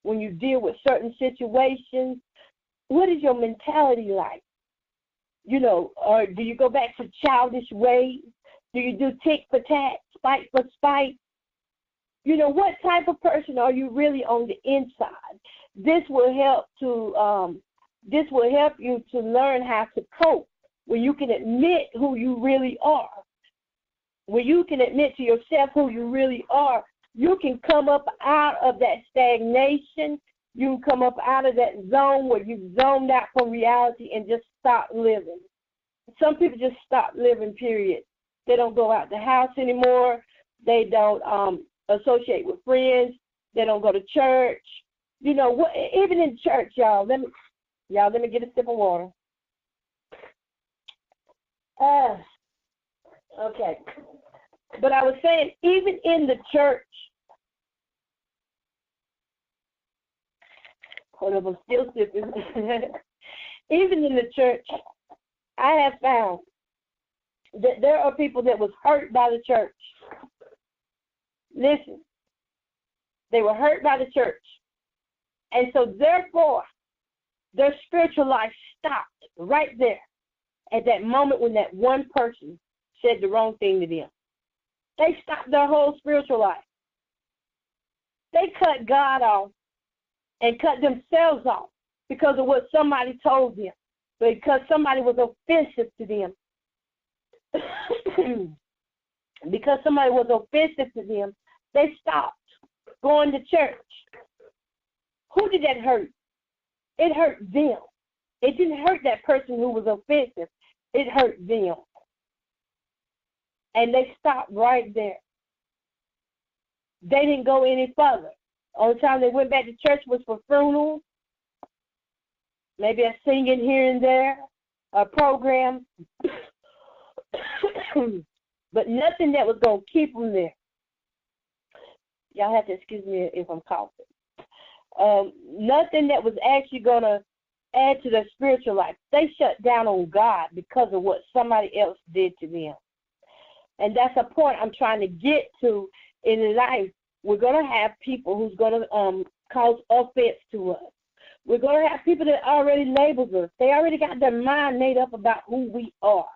when you deal with certain situations? What is your mentality like? Or do you go back to childish ways? Do you do tick for tat, spite for spite? What type of person are you really on the inside? This will help you to learn how to cope when you can admit who you really are. When you can admit to yourself who you really are, you can come up out of that stagnation. You can come up out of that zone where you've zoned out from reality and just stop living. Some people just stop living, period. They don't go out the house anymore. They don't associate with friends. They don't go to church. Even in church, y'all, let me get a sip of water. Okay. But I was saying, even in the church, hold up, I'm still sipping. Even in the church, I have found that there are people that was hurt by the church. Listen, they were hurt by the church. And so therefore, their spiritual life stopped right there at that moment when that one person said the wrong thing to them. They stopped their whole spiritual life. They cut God off and cut themselves off because of what somebody told them, because somebody was offensive to them. Because somebody was offensive to them, they stopped going to church. Who did that hurt? It hurt them. It didn't hurt that person who was offensive. It hurt them. And they stopped right there. They didn't go any further. Only time they went back to church was for funerals, maybe a singing here and there, a program, but nothing that was going to keep them there. Y'all have to excuse me if I'm coughing. Nothing that was actually going to add to their spiritual life. They shut down on God because of what somebody else did to them. And that's a point I'm trying to get to in life. We're going to have people who's going to cause offense to us. We're going to have people that already labels us. They already got their mind made up about who we are.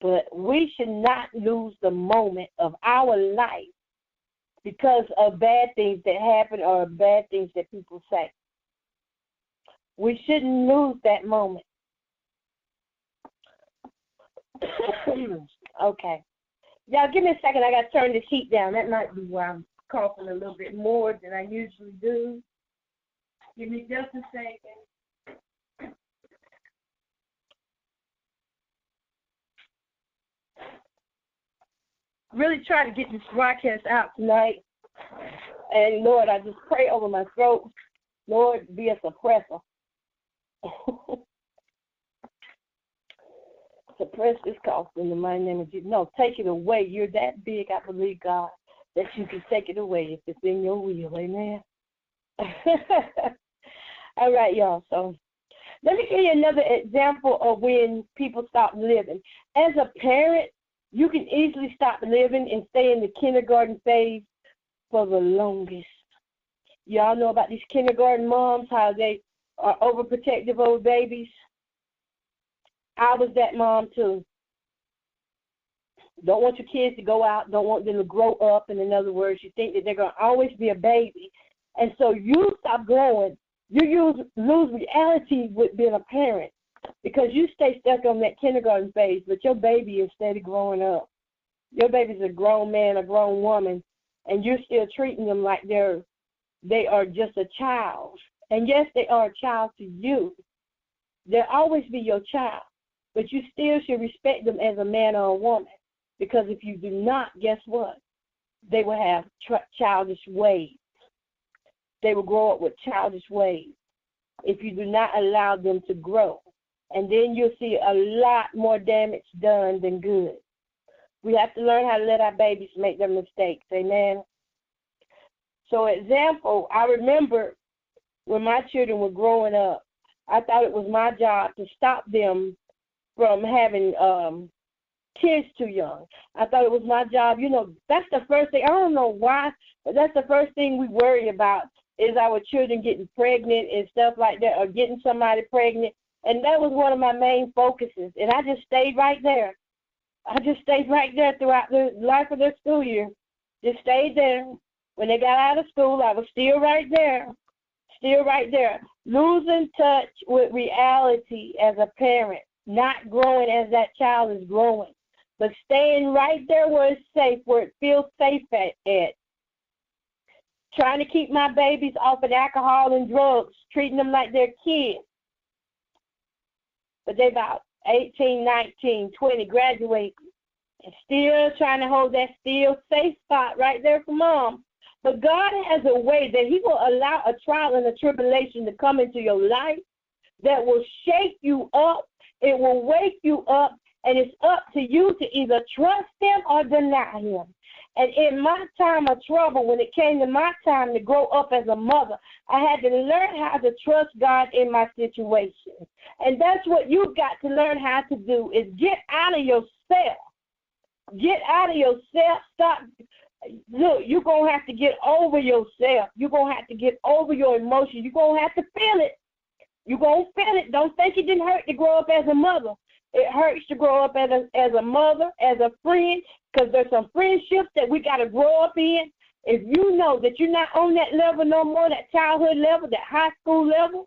But we should not lose the moment of our life because of bad things that happen or bad things that people say. We shouldn't lose that moment. Okay. Y'all, give me a second. I got to turn this heat down. That might be why I'm coughing a little bit more than I usually do. Give me just a second. Really try to get this broadcast out tonight. And, Lord, I just pray over my throat. Lord, be a suppressor. Suppress this cough in the mighty name of Jesus. No, take it away. You're that big, I believe, God, that you can take it away if it's in your will. Amen. All right, y'all. So let me give you another example of when people stop living. As a parent, you can easily stop living and stay in the kindergarten phase for the longest. Y'all know about these kindergarten moms, how they are overprotective over babies. I was that mom too. Don't want your kids to go out, don't want them to grow up. In other words, you think that they're going to always be a baby. And so you stop growing. You lose reality with being a parent because you stay stuck on that kindergarten phase, but your baby is steady growing up. Your baby's a grown man, a grown woman, and you're still treating them like they are just a child. And yes, they are a child to you. They'll always be your child, but you still should respect them as a man or a woman because if you do not, guess what? They will have childish ways. They will grow up with childish ways if you do not allow them to grow. And then you'll see a lot more damage done than good. We have to learn how to let our babies make their mistakes. Amen. So, example, I remember when my children were growing up, I thought it was my job to stop them from having kids too young. I thought it was my job. That's the first thing. I don't know why, but that's the first thing we worry about is our children getting pregnant and stuff like that, or getting somebody pregnant. And that was one of my main focuses. And I just stayed right there. I just stayed right there throughout the life of their school year. Just stayed there. When they got out of school, I was still right there. Still right there. Losing touch with reality as a parent. Not growing as that child is growing. But staying right there where it's safe, where it feels safe at. Trying to keep my babies off of alcohol and drugs. Treating them like they're kids. But they're about 18, 19, 20, graduating. And still trying to hold that still safe spot right there for mom. But God has a way that he will allow a trial and a tribulation to come into your life that will shake you up. It will wake you up, and it's up to you to either trust him or deny him. And in my time of trouble, when it came to my time to grow up as a mother, I had to learn how to trust God in my situation. And that's what you've got to learn how to do, is get out of yourself. Get out of yourself. Stop. Look, you're going to have to get over yourself. You're going to have to get over your emotions. You're going to have to feel it. You're going to feel it. Don't think it didn't hurt to grow up as a mother. It hurts to grow up as a mother, as a friend, because there's some friendships that we got to grow up in. If you know that you're not on that level no more, that childhood level, that high school level,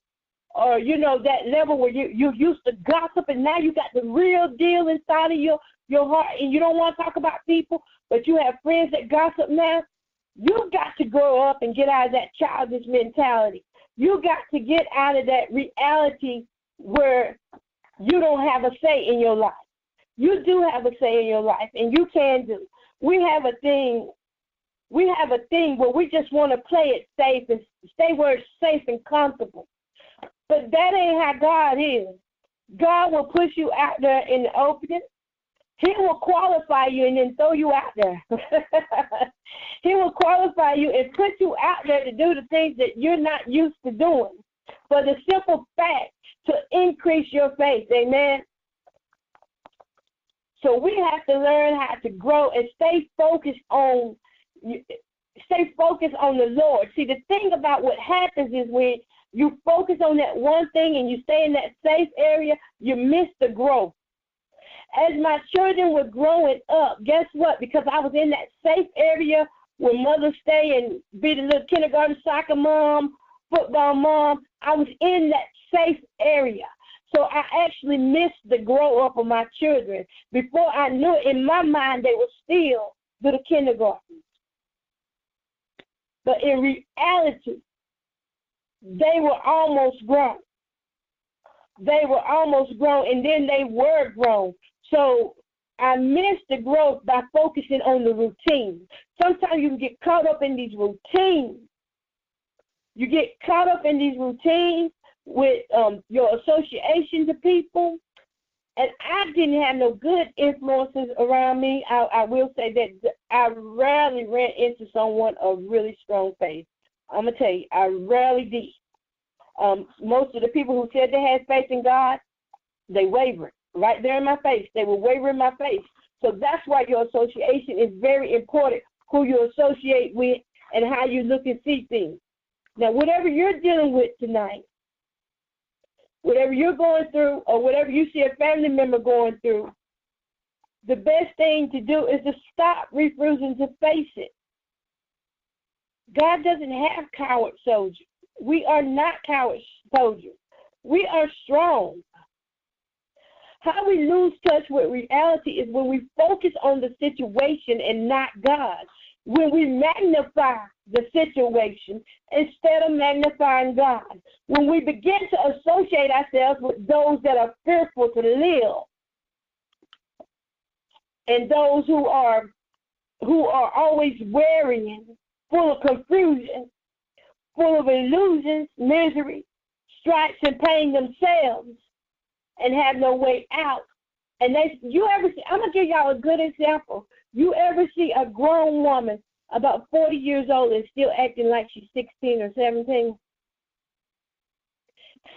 or, you know, that level where you used to gossip and now you got the real deal inside of your heart and you don't want to talk about people, but you have friends that gossip now, you've got to grow up and get out of that childish mentality. You got to get out of that reality where you don't have a say in your life. You do have a say in your life, and you can do. We have a thing where we just want to play it safe and stay where it's safe and comfortable. But that ain't how God is. God will push you out there in the open. He will qualify you and then throw you out there. He will qualify you and put you out there to do the things that you're not used to doing. For the simple fact to increase your faith. Amen. So we have to learn how to grow and stay focused on the Lord. See, the thing about what happens is when you focus on that one thing and you stay in that safe area, you miss the growth. As my children were growing up, guess what? Because I was in that safe area where mothers stay and be the little kindergarten soccer mom, football mom, I was in that safe area. So I actually missed the grow up of my children. Before I knew it, in my mind, they were still little kindergarten. But in reality, they were almost grown. They were almost grown, and then they were grown. So I missed the growth by focusing on the routine. Sometimes you can get caught up in these routines. You get caught up in these routines with your association to people. And I didn't have no good influences around me. I will say that I rarely ran into someone of really strong faith. I'm going to tell you, I rarely did. Most of the people who said they had faith in God, they wavered right there in my face. They were wavering in my face. So that's why your association is very important, who you associate with and how you look and see things. Now, whatever you're dealing with tonight, whatever you're going through or whatever you see a family member going through, the best thing to do is to stop refusing to face it. God doesn't have coward soldiers. We are not coward soldiers. We are strong. How we lose touch with reality is when we focus on the situation and not God. When we magnify the situation instead of magnifying God. When we begin to associate ourselves with those that are fearful to live and those who are always worrying, full of confusion, full of illusions, misery, stripes, and pain themselves, and have no way out. And I'm going to give y'all a good example. You ever see a grown woman about 40 years old and still acting like she's 16 or 17?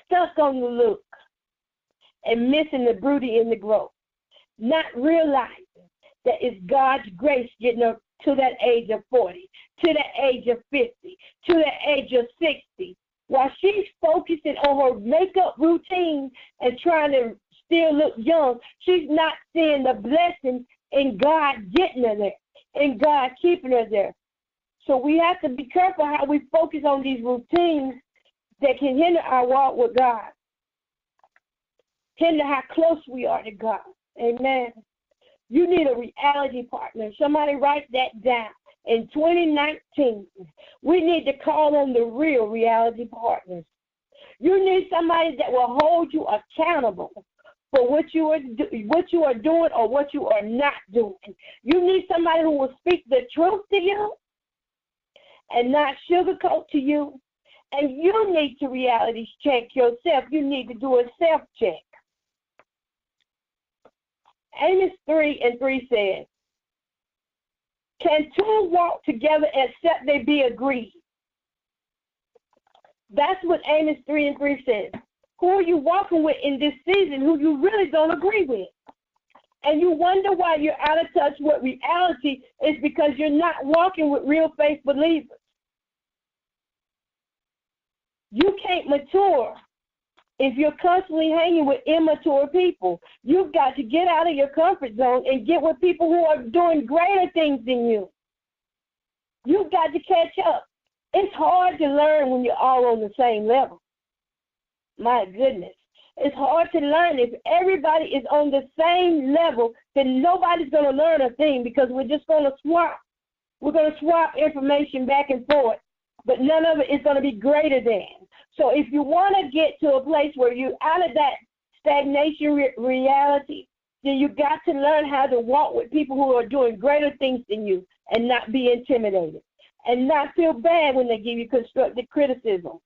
Stuck on the look and missing the beauty in the growth. Not realizing that it's God's grace getting her to that age of 40, to the age of 50, to the age of 60. While she's focusing on her makeup routine and trying to still look young, she's not seeing the blessing in God getting her there, in God keeping her there. So we have to be careful how we focus on these routines that can hinder our walk with God, hinder how close we are to God. Amen. You need a reality partner. Somebody write that down. In 2019, we need to call on the real reality partners. You need somebody that will hold you accountable for what you are doing or what you are not doing. You need somebody who will speak the truth to you and not sugarcoat to you. And you need to reality check yourself. You need to do a self-check. Amos 3:3 says, can two walk together except they be agreed? That's what Amos 3:3 says. Who are you walking with in this season who you really don't agree with? And you wonder why you're out of touch with reality is because you're not walking with real faith believers. You can't mature if you're constantly hanging with immature people. You've got to get out of your comfort zone and get with people who are doing greater things than you. You've got to catch up. It's hard to learn when you're all on the same level. My goodness. It's hard to learn. If everybody is on the same level, then nobody's going to learn a thing because we're just going to swap. We're going to swap information back and forth, but none of it is going to be greater than. So if you want to get to a place where you're out of that stagnation reality, then you've got to learn how to walk with people who are doing greater things than you and not be intimidated and not feel bad when they give you constructive criticism.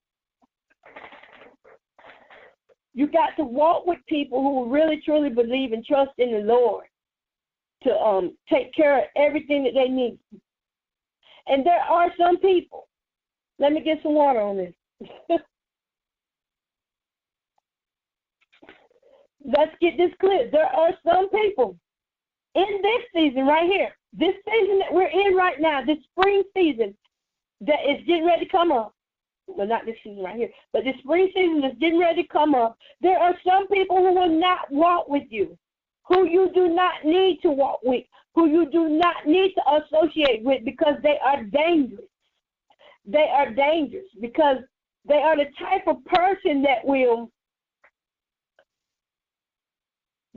You got to walk with people who really, truly believe and trust in the Lord to take care of everything that they need. And there are some people, let me get some water on this. Let's get this clear. There are some people in this season right here, this season that we're in right now, this spring season that is getting ready to come up. Well, not this season right here, but the spring season that's getting ready to come up. There are some people who will not walk with you, who you do not need to walk with, who you do not need to associate with because they are dangerous. They are dangerous because they are the type of person that will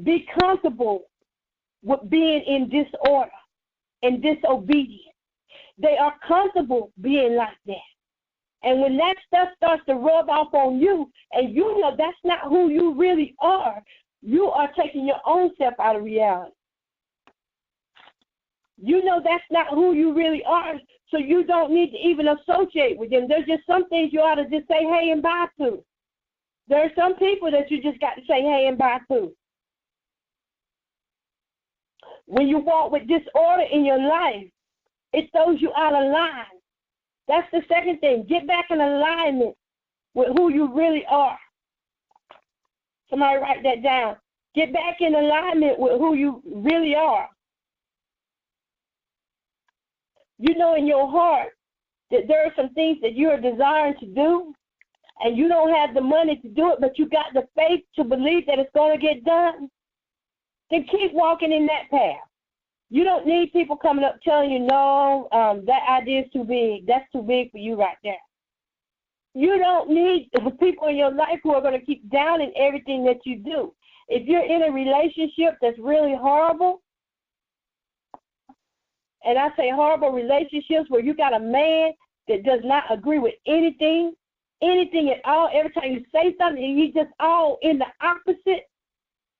be comfortable with being in disorder and disobedience. They are comfortable being like that. And when that stuff starts to rub off on you, and you know that's not who you really are, you are taking your own self out of reality. You know that's not who you really are, so you don't need to even associate with them. There's just some things you ought to just say hey and bye to. There are some people that you just got to say hey and bye to. When you walk with disorder in your life, it throws you out of line. That's the second thing. Get back in alignment with who you really are. Somebody write that down. Get back in alignment with who you really are. You know in your heart that there are some things that you are desiring to do, and you don't have the money to do it, but you got the faith to believe that it's going to get done. Then keep walking in that path. You don't need people coming up telling you, no, that idea is too big. That's too big for you right there. You don't need people in your life who are going to keep downing everything that you do. If you're in a relationship that's really horrible, and I say horrible relationships where you got a man that does not agree with anything at all, every time you say something, he's just all in the opposite.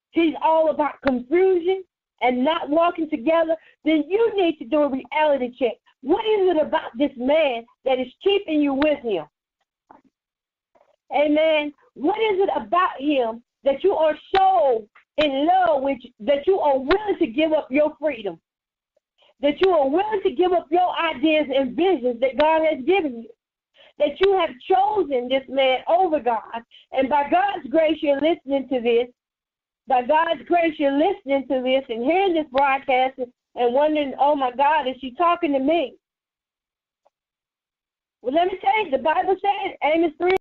He's all about confusion and not walking together, then you need to do a reality check. What is it about this man that is keeping you with him? Amen. What is it about him that you are so in love with that you are willing to give up your freedom, that you are willing to give up your ideas and visions that God has given you, that you have chosen this man over God, and by God's grace you're listening to this. By God's grace, you're listening to this and hearing this broadcast, and wondering, oh, my God, is she talking to me? Well, let me tell you, the Bible says, Amos 3